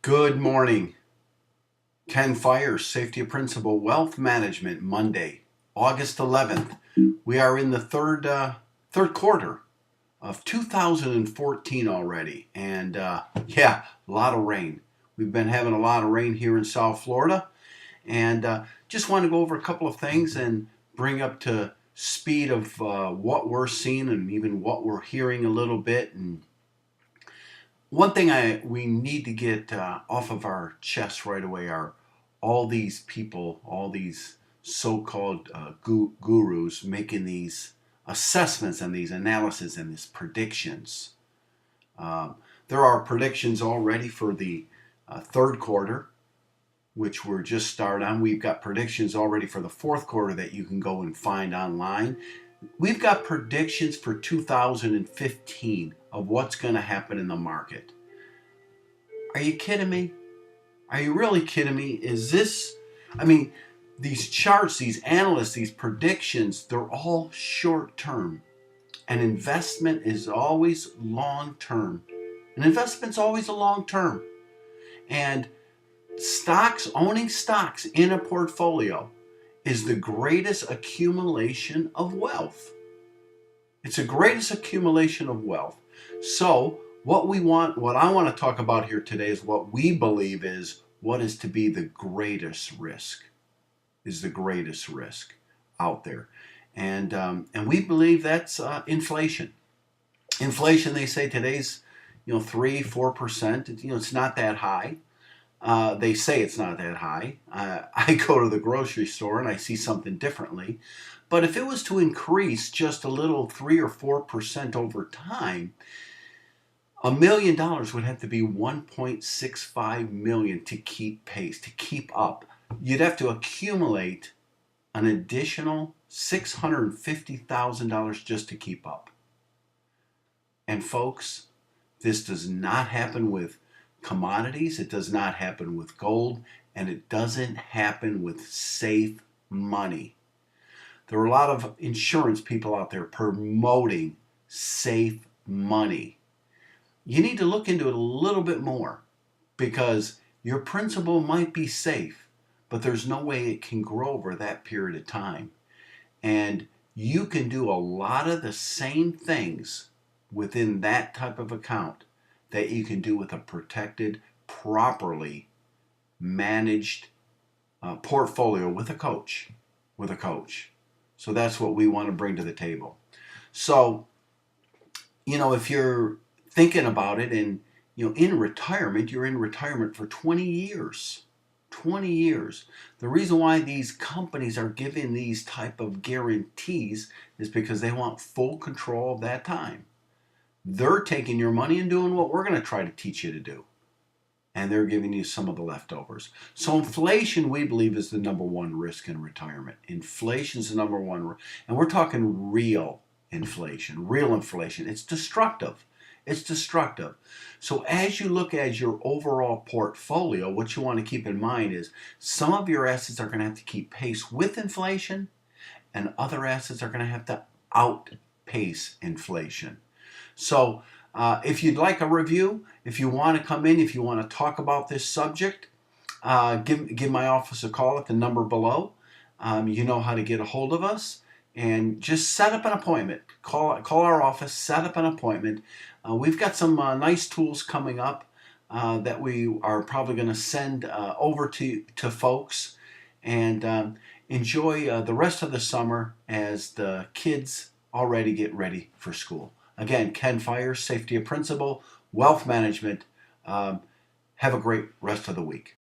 Good morning. Ken Fires, Safety Principal Wealth Management, Monday, August 11th. We are in the third quarter of 2014 already, and a lot of rain. We've been having a lot of rain here in South Florida, and just want to go over a couple of things and bring up to speed of what we're seeing and even what we're hearing a little bit. And one thing we need to get off of our chest right away are all these people, all these so-called gurus making these assessments and these analyses and these predictions. There are predictions already for the third quarter, which we're just started on. We've got predictions already for the fourth quarter that you can go and find online. We've got predictions for 2015 of what's going to happen in the market. Are you kidding me? Are you really kidding me? These charts, these analysts, these predictions, they're all short term. An investment is always long term. An investment's always a long term. And owning stocks in a portfolio is the greatest accumulation of wealth. It's the greatest accumulation of wealth. So what I want to talk about here today is what we believe is what is to be the greatest risk, out there. And we believe that's inflation. Inflation, they say today's 3-4%. It's not that high. They say it's not that high. I go to the grocery store and I see something differently. But if it was to increase just a little 3 or 4% over time, $1 million would have to be 1.65 million to keep pace, to keep up. You'd have to accumulate an additional $650,000 just to keep up. And folks, this does not happen with commodities, it does not happen with gold, and it doesn't happen with safe money. There are a lot of insurance people out there promoting safe money. You need to look into it a little bit more, because your principal might be safe, but there's no way it can grow over that period of time. And you can do a lot of the same things within that type of account that you can do with a protected, properly managed portfolio with a coach. So that's what we want to bring to the table. So, if you're thinking about it, and in retirement, you're in retirement for 20 years. 20 years. The reason why these companies are giving these type of guarantees is because they want full control of that time. They're taking your money and doing what we're going to try to teach you to do. And they're giving you some of the leftovers. So inflation, we believe, is the number one risk in retirement. Inflation is the number one. And we're talking real inflation. It's destructive. So as you look at your overall portfolio, what you want to keep in mind is some of your assets are going to have to keep pace with inflation, and other assets are going to have to outpace inflation. So if you'd like a review, if you want to come in, if you want to talk about this subject, give my office a call at the number below. You know how to get a hold of us. And just set up an appointment. Call our office, set up an appointment. We've got some nice tools coming up that we are probably going to send over to folks. And enjoy the rest of the summer as the kids already get ready for school. Again, Ken Fires, Safety Principal, Wealth Management. Have a great rest of the week.